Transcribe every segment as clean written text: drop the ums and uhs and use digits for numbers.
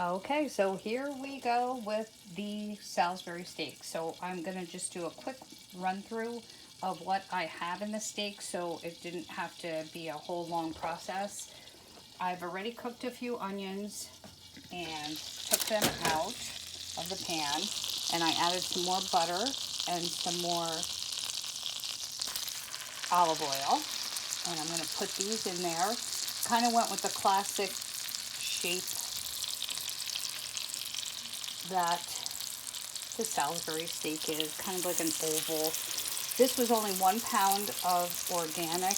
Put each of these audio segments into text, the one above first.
Okay, so here we go with the Salisbury steak. So I'm going to just do a quick run through of what I have in the steak so it didn't have to be a whole long process. I've already cooked a few onions and took them out of the pan, and I added some more butter and some more olive oil. And I'm going to put these in there. Kind of went with the classic shape that the Salisbury steak is, kind of like an oval. This was only 1 pound of organic,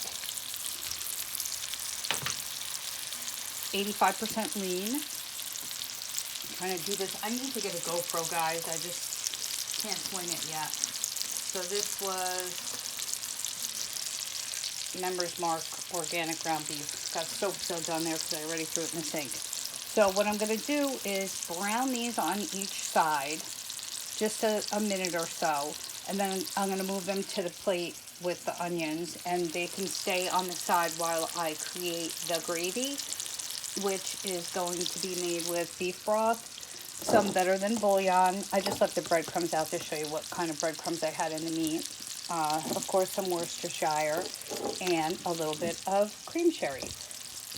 85% lean. I'm trying to do this. I need to get a GoPro, guys. I just can't swing it yet. So this was Members Mark organic ground beef. Got soap suds on there because I already threw it in the sink. So what I'm going to do is brown these on each side just a minute or so, and then I'm going to move them to the plate with the onions, and they can stay on the side while I create the gravy, which is going to be made with beef broth, some better than bouillon. I just left the breadcrumbs out to show you what kind of breadcrumbs I had in the meat. Of course, some Worcestershire and a little bit of cream cherry.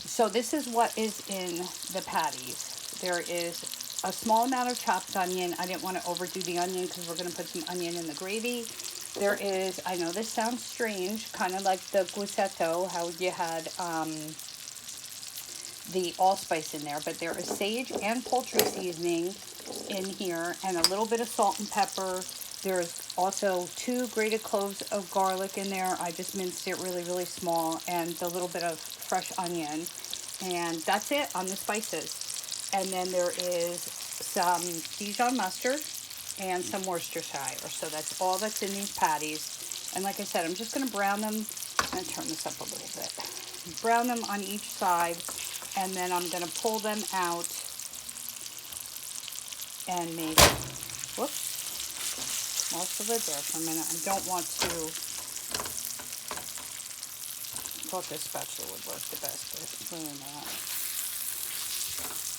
So this is what is in the patties. There is a small amount of chopped onion. I didn't want to overdo the onion because we're going to put some onion in the gravy. There is, I know this sounds strange, kind of like the guisetto, how you had the allspice in there, but there is sage and poultry seasoning in here and a little bit of salt and pepper. There's also 2 grated cloves of garlic in there. I just minced it really, really small, and a little bit of fresh onion. And that's it on the spices. And then there is some Dijon mustard and some Worcestershire. So that's all that's in these patties. And like I said, I'm just going to brown them. I'm going to turn this up a little bit. Brown them on each side, and then I'm going to pull them out and make, whoops, lost the lid there for a minute. I don't want to, I thought this spatula would work the best, but it's really not.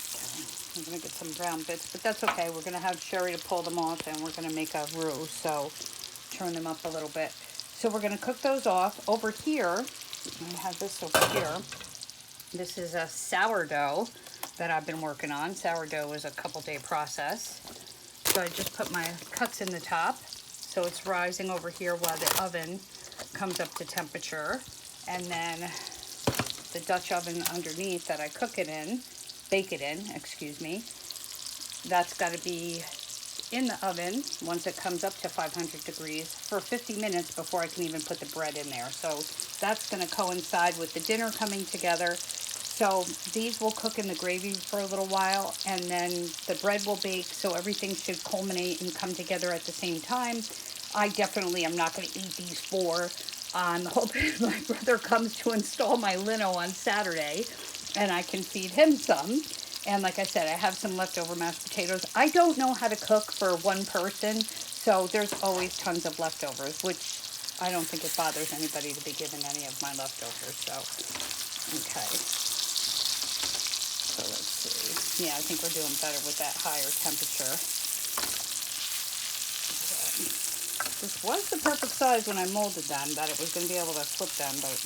Okay, I'm going to get some brown bits, but that's okay. We're going to have Sherry to pull them off, and we're going to make a roux, so turn them up a little bit. So we're going to cook those off. Over here, I have this over here. This is a sourdough that I've been working on. Sourdough is a couple-day process. So I just put my cuts in the top, so it's rising over here while the oven comes up to temperature. And then the Dutch oven underneath that I bake it in, excuse me, that's got to be in the oven once it comes up to 500 degrees for 50 minutes before I can even put the bread in there. So that's going to coincide with the dinner coming together. So these will cook in the gravy for a little while, and then the bread will bake, so everything should culminate and come together at the same time. I definitely am not going to eat these 4. I'm hoping my brother comes to install my lino on Saturday, and I can feed him some. And like I said, I have some leftover mashed potatoes. I don't know how to cook for one person, so there's always tons of leftovers, which I don't think it bothers anybody to be given any of my leftovers. So, okay. So let's see. Yeah, I think we're doing better with that higher temperature. This was the perfect size when I molded them, that it was going to be able to flip them, but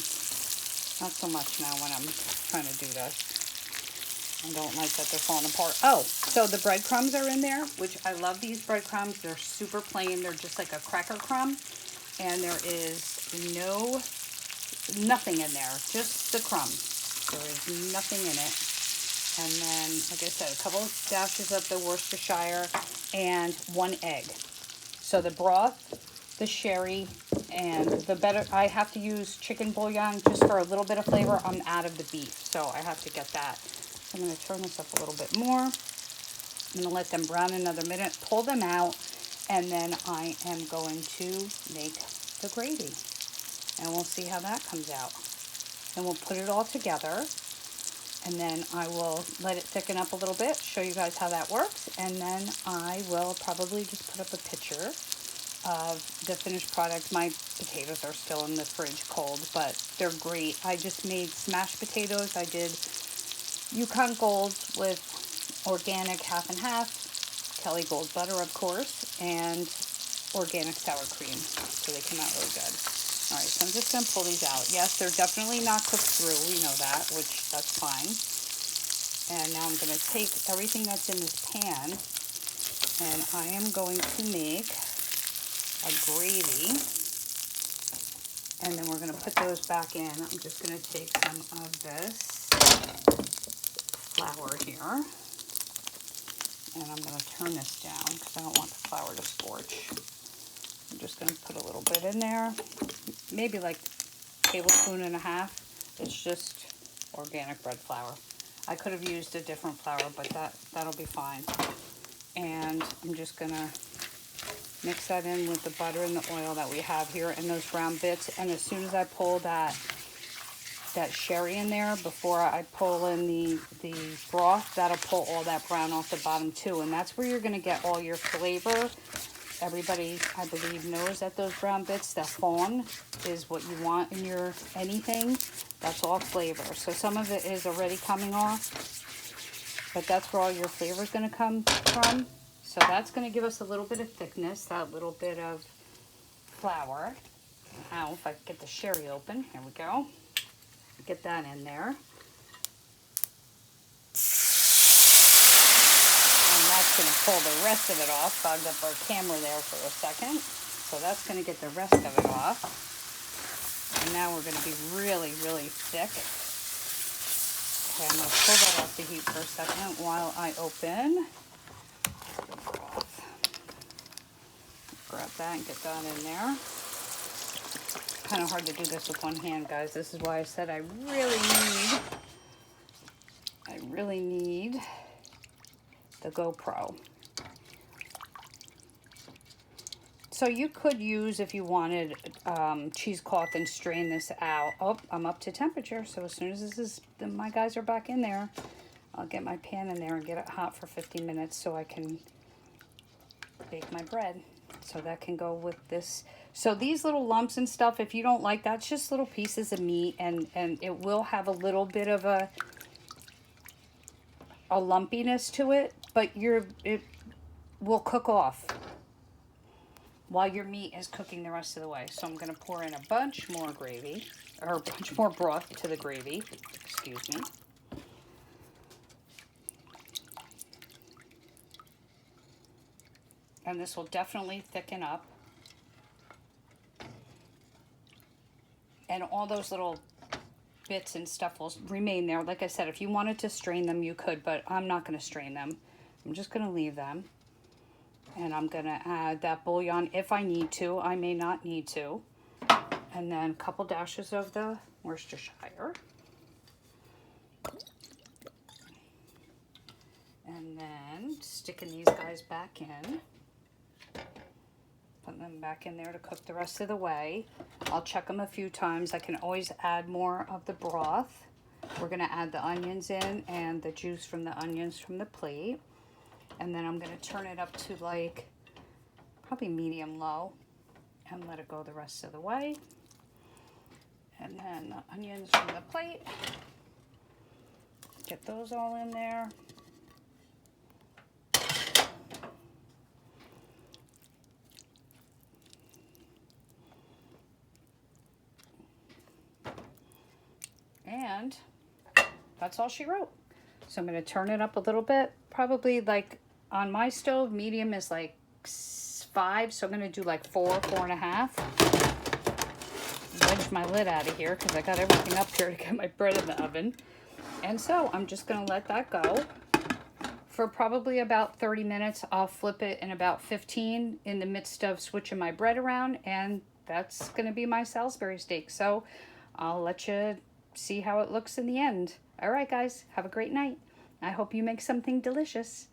not so much now when I'm trying to do this. I don't like that they're falling apart. Oh, so the breadcrumbs are in there, which I love these breadcrumbs. They're super plain. They're just like a cracker crumb. And there is nothing in there, just the crumb. There is nothing in it. And then, like I said, a couple of dashes of the Worcestershire and 1 egg. So the broth, the sherry, and the better, I have to use chicken bouillon just for a little bit of flavor. I'm out of the beef, so I have to get that. I'm going to turn this up a little bit more. I'm going to let them brown another minute, pull them out, and then I am going to make the gravy. And we'll see how that comes out. And we'll put it all together, and then I will let it thicken up a little bit, show you guys how that works, and then I will probably just put up a picture of the finished product. My potatoes are still in the fridge cold, but they're great. I just made smashed potatoes. I did Yukon Golds with organic half and half, Kelly Gold butter, of course, and organic sour cream. So they come out really good. All right, so I'm just going to pull these out. Yes, they're definitely not cooked through. We know that, which that's fine. And now I'm going to take everything that's in this pan, and I am going to make a gravy. And then we're going to put those back in. I'm just going to take some of this flour here. And I'm going to turn this down because I don't want the flour to scorch. I'm just going to put a little bit in there. Maybe like a tablespoon and a half. It's just organic bread flour. I could have used a different flour, but that'll be fine. And I'm just going to mix that in with the butter and the oil that we have here and those round bits. And as soon as I pull that sherry in there, before I pull in the broth, that'll pull all that brown off the bottom too. And that's where you're going to get all your flavor. Everybody, I believe, knows that those brown bits, that fawn, is what you want in your anything. That's all flavor. So some of it is already coming off, but that's where all your flavor is going to come from. So that's going to give us a little bit of thickness, that little bit of flour. Now, if I get the sherry open, here we go. Get that in there. And that's going to pull the rest of it off. Fogged up our camera there for a second. So that's going to get the rest of it off. And now we're going to be really, really thick. Okay, I'm going to pull that off the heat for a second while I open. Grab that and get that in there. Kind of hard to do this with one hand, guys. This is why I said I really need the GoPro. So you could use, if you wanted, cheesecloth and strain this out. Oh, I'm up to temperature. So as soon as my guys are back in there, I'll get my pan in there and get it hot for 15 minutes so I can bake my bread. So that can go with this. So these little lumps and stuff, if you don't like that, it's just little pieces of meat, and it will have a little bit of a lumpiness to it, but it will cook off while your meat is cooking the rest of the way. So I'm going to pour in a bunch more gravy, or a bunch more broth to the gravy. Excuse me. And this will definitely thicken up. And all those little bits and stuff will remain there. Like I said, if you wanted to strain them, you could, but I'm not going to strain them. I'm just going to leave them. And I'm going to add that bouillon if I need to. I may not need to. And then a couple dashes of the Worcestershire. And then sticking these guys back in. Put them back in there to cook the rest of the way. I'll check them a few times. I can always add more of the broth. We're going to add the onions in and the juice from the onions from the plate. And then I'm going to turn it up to like probably medium low and let it go the rest of the way. And then the onions from the plate. Get those all in there. And that's all she wrote. So I'm going to turn it up a little bit. Probably like on my stove, medium is like 5. So I'm going to do like 4.5. Wedge my lid out of here because I got everything up here to get my bread in the oven. And so I'm just going to let that go for probably about 30 minutes. I'll flip it in about 15 in the midst of switching my bread around. And that's going to be my Salisbury steak. So I'll let you see how it looks in the end. All right, guys, have a great night. I hope you make something delicious.